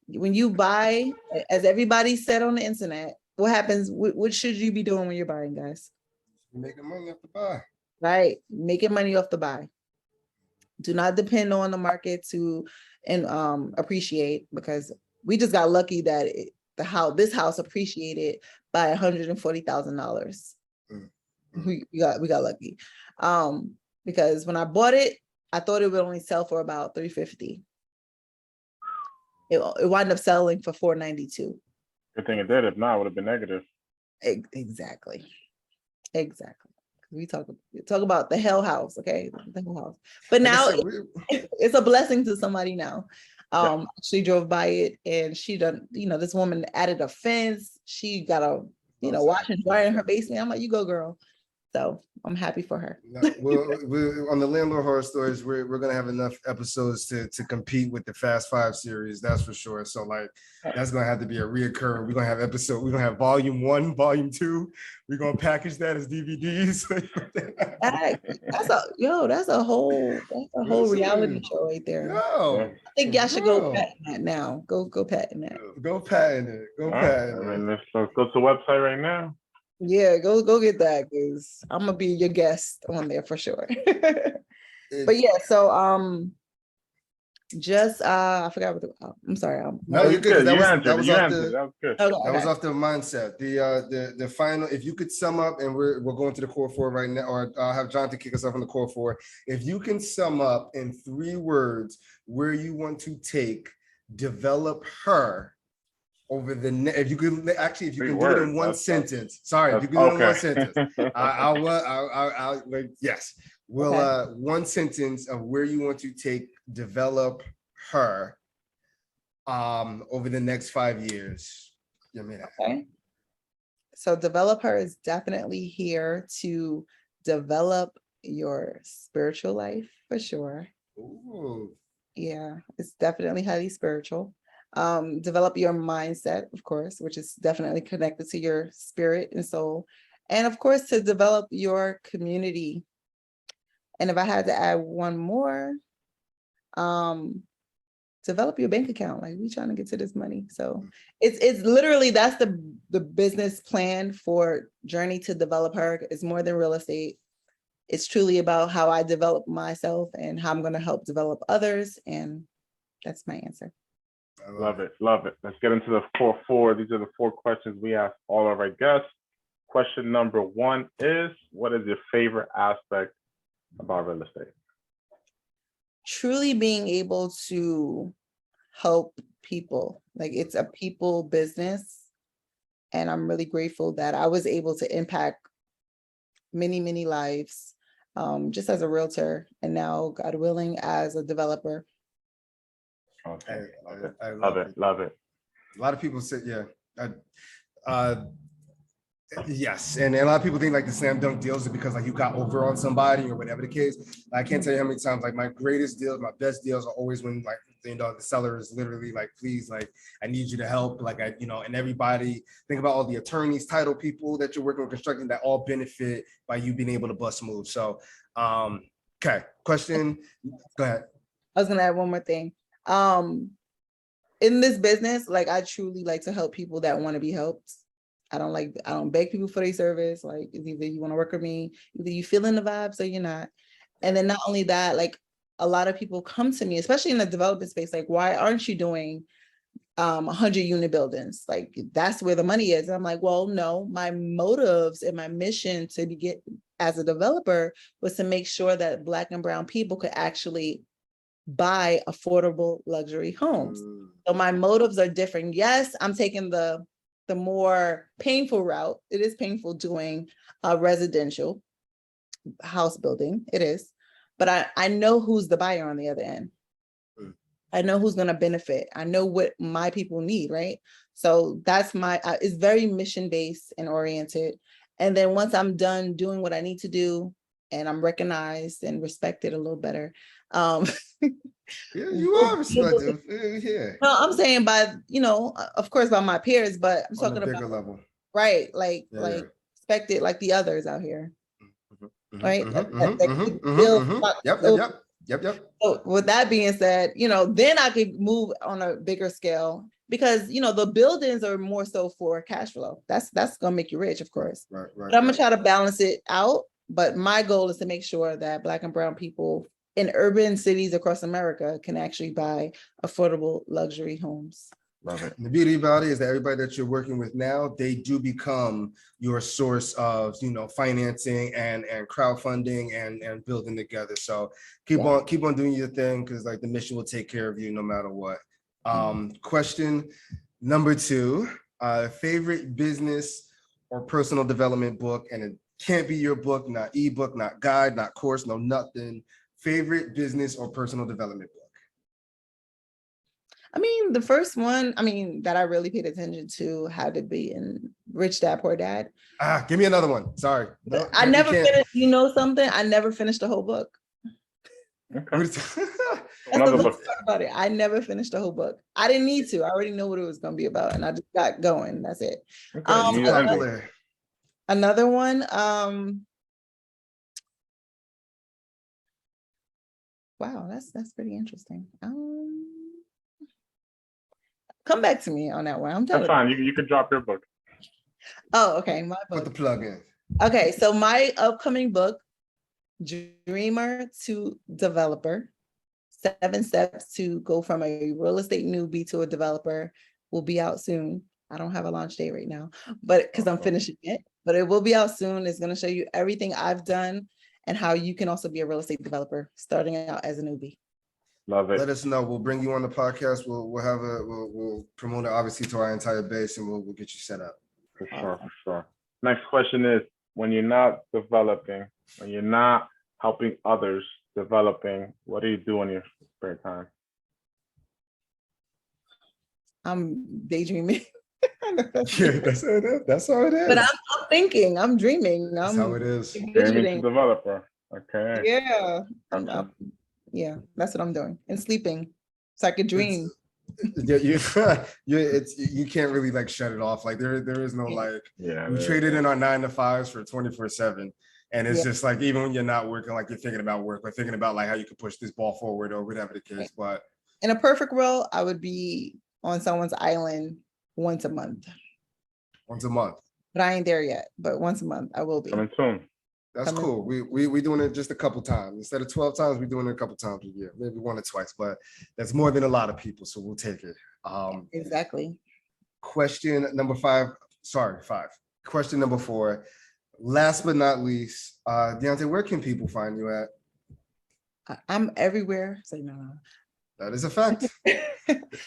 when you buy, as everybody said on the internet, what happens? What should you be doing when you're buying, guys? Making money off the buy. Right. Making money off the buy. Do not depend on the market to appreciate, because we just got lucky that this house appreciated by $140,000. We got lucky. Because when I bought it, I thought it would only sell for about $350. It wound up selling for $492. Good thing it did. If not, it would have been negative. Exactly. We talk about the hell house, okay? The hell house. But Like I now said, it's a blessing to somebody now. Yeah. She drove by it and she done, this woman added a fence. She got a, wash and dryer in her basement. I'm like, you go, girl. So I'm happy for her. we're on the Landlord Horror Stories. We're gonna have enough episodes to compete with the Fast Five series. That's for sure. So like that's gonna have to be a reoccurring. We're gonna have episode. We're gonna have volume 1, volume 2. We're gonna package that as DVDs. That's a whole reality show right there. Yo, I think y'all should go bro. patent that now. Go patent that. Go patent it. Go All right. patent I it. mean, let's go to the website right now. Yeah, go get that because I'm gonna be your guest on there for sure. But yeah, so just I forgot what I'm sorry. No, you're good. You That answered. was You off answered. the. That was good. Okay, That was off the mindset. The final, if you could sum up, and we're going to the core 4 right now, or I'll have Jonathan kick us off on the core 4. If you can sum up in 3 words where you want to take DevelopHer over the if you could actually, if you 3 can do it in words, one that's- sentence. Sorry, if you can do it in one Okay. sentence. I'll like, yes. Well, Okay. one sentence of where you want to take DevelopHer over the next 5 years. Yeah, man. okay. So DevelopHer is definitely here to develop your spiritual life for sure. Ooh. Yeah, it's definitely highly spiritual. Develop your mindset, of course, which is definitely connected to your spirit and soul. And of course, to develop your community. And if I had to add one more, develop your bank account. Like we trying to get to this money. So it's literally, that's the business plan for Journey to DevelopHer. It's more than real estate. It's truly about how I develop myself and how I'm going to help develop others. And that's my answer. I Love it. Love it. Let's get into the core 4. These are the 4 questions we ask all of our guests. Question number 1 is, what is your favorite aspect about real estate? Truly being able to help people. Like it's a people business. And I'm really grateful that I was able to impact many, many lives just as a realtor and now, God willing, as a developer. Okay. I Love it. Love it. A lot of people say, yeah. Yes, and a lot of people think like the slam dunk deals are because like you got over on somebody or whatever the case. I can't tell you how many times like my greatest deals, my best deals are always when like the seller is literally like, please, like I need you to help, like and everybody think about all the attorneys, title people that you're working with constructing that all benefit by you being able to bust move. So, okay, question. Go ahead. I was gonna add one more thing. In this business, like I truly like to help people that want to be helped. I don't beg people for their service. Like it's either you want to work with me, either you feeling the vibes or you're not. And then not only that, like a lot of people come to me, especially in the development space, like, why aren't you doing 100-unit buildings? Like that's where the money is. And I'm like, well, no, my motives and my mission to get as a developer was to make sure that Black and brown people could actually buy affordable luxury homes. So my motives are different. Yes, I'm taking the more painful route. It is painful doing a residential house building. It is, but I know who's the buyer on the other end. I know who's going to benefit. I know what my people need, right? So that's it's very mission-based and oriented. And then once I'm done doing what I need to do and I'm recognized and respected a little better. Yeah, you are respected. Yeah. No, I'm saying by, of course by my peers, but I'm On talking a bigger about, level. right, like Yeah. respected like the others out here. Right? Yep. So with that being said, then I could move on a bigger scale because, the buildings are more so for cash flow. That's going to make you rich, of course. Right. But I'm going to try to balance it out. But my goal is to make sure that Black and brown people in urban cities across America can actually buy affordable luxury homes. Love it. And the beauty about it is that everybody that you're working with now, they do become your source of, financing and crowdfunding and building together. So keep on doing your thing, because like the mission will take care of you no matter what. Question number 2, favorite business or personal development book, and it can't be your book, not ebook, not guide, not course, no nothing. Favorite business or personal development book. I mean, the first one, that I really paid attention to had to be in Rich Dad Poor Dad. Give me another one. Sorry. No, I never finished, something? I never finished the whole book. Okay. That's Another the book. best part about it. I never finished the whole book. I didn't need to. I already know what it was going to be about, and I just got going. That's it. Okay, you need to end it. Another one. Wow, that's pretty interesting. Come back to me on that one. I'm That's fine. You could drop your book. Oh, okay. My Put book. the plug in. Okay, so my upcoming book, Dreamer to Developer, 7 Steps to Go from a Real Estate Newbie to a Developer, will be out soon. I don't have a launch date right now, but because I'm finishing it, but it will be out soon. It's going to show you everything I've done and how you can also be a real estate developer starting out as a newbie. Love it. Let us know. We'll bring you on the podcast. We'll promote it obviously to our entire base, and we'll get you set up. For sure. Next question is, when you're not developing, when you're not helping others developing, what do you do in your spare time? I'm daydreaming. Yeah, that's how it is. But I'm thinking, I'm dreaming. That's how it is. Dreaming to developer. Okay. Yeah. Gotcha. Yeah, that's what I'm doing. And sleeping. So I could dream. You can't really like shut it off. Like there is no like, we traded in our 9 to 5s for 24/7. And it's just like, even when you're not working, like you're thinking about work or thinking about like how you could push this ball forward or whatever the case. But in a perfect world, I would be on someone's island once a month. Once a month. But I ain't there yet. But once a month, I will be. Coming soon. That's cool. We doing it just a couple times. Instead of 12 times, we're doing it a couple times a year, maybe 1 or twice, but that's more than a lot of people. So we'll take it. Exactly. Question number 5. Sorry, 5. Question number 4. Last but not least, Dionte, where can people find you at? I'm everywhere. So no. That is a fact.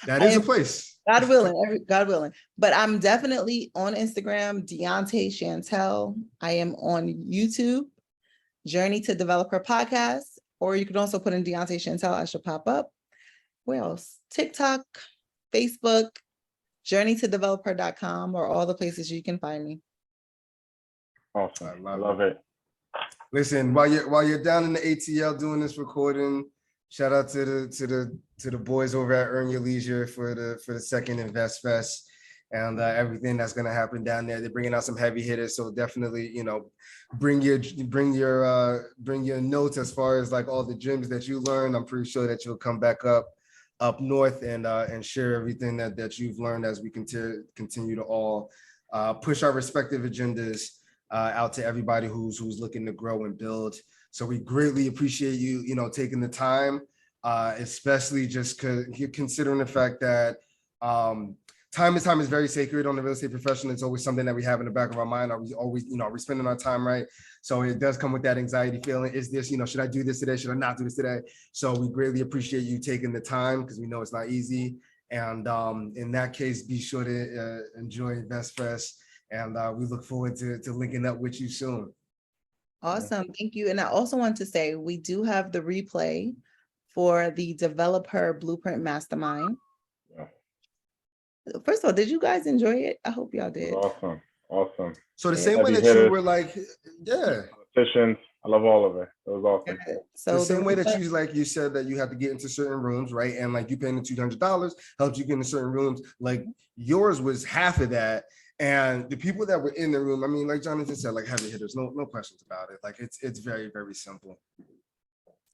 That is a place. God willing, God willing. But I'm definitely on Instagram, Dionte Chantel. I am on YouTube, Journey to Developer Podcast, or you can also put in Dionte Chantel. I should pop up. Where else? TikTok, Facebook, journeytodeveloper.com, or all the places you can find me. Awesome. I love it. Listen, while you're down in the ATL doing this recording, shout out to the boys over at Earn Your Leisure for the second Invest Fest and everything that's going to happen down there. They're bringing out some heavy hitters, so definitely bring your notes as far as like all the gems that you learned. I'm pretty sure that you'll come back up north and share everything that you've learned as we continue to all push our respective agendas out to everybody who's looking to grow and build. So we greatly appreciate you taking the time, especially just considering the fact that time is very sacred on the real estate profession. It's always something that we have in the back of our mind. Are we always, are we spending our time right? So it does come with that anxiety feeling. Is this, should I do this today? Should I not do this today? So we greatly appreciate you taking the time because we know it's not easy. And in that case, be sure to enjoy Invest Fest. And we look forward to linking up with you soon. Awesome. Thank you. And I also want to say we do have the replay for the DevelopHer Blueprint Mastermind. Yeah. First of all, did you guys enjoy it? I hope y'all did. Awesome. So the same way that you were like, competitions, I love all of it. It was awesome. So the same way that you said that you have to get into certain rooms, right? And like you paying the $200 helped you get into certain rooms. Like yours was half of that. And the people that were in the room, I mean, like Jonathan said, like heavy hitters, no questions about it. Like it's very, very simple.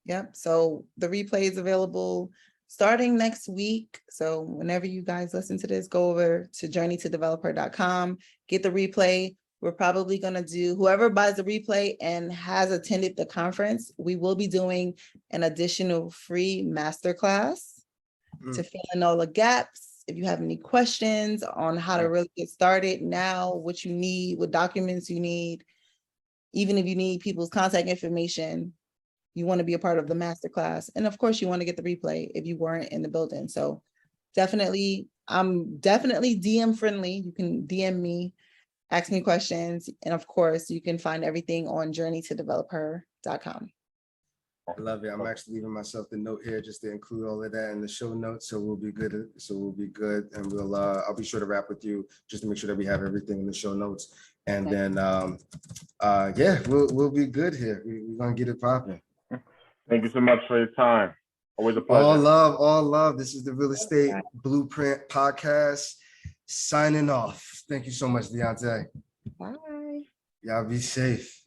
Yep. So the replay is available starting next week. So whenever you guys listen to this, go over to journeytodeveloper.com, get the replay. We're probably going to do, whoever buys the replay and has attended the conference, we will be doing an additional free masterclass to fill in all the gaps, If you have any questions on how to really get started now, what you need, what documents you need, even if you need people's contact information, you want to be a part of the masterclass. And of course, you want to get the replay if you weren't in the building. So definitely, I'm definitely DM friendly. You can DM me, ask me questions. And of course, you can find everything on journeytodevelopher.com. I love it. I'm actually leaving myself the note here just to include all of that in the show notes. So we'll be good. And I'll be sure to wrap with you just to make sure that we have everything in the show notes. And then, yeah, we'll be good here. We're going to get it popping. Thank you so much for your time. Always a pleasure. All love. This is the Real Estate Blueprint Podcast signing off. Thank you so much, Dionte. Bye. Y'all be safe.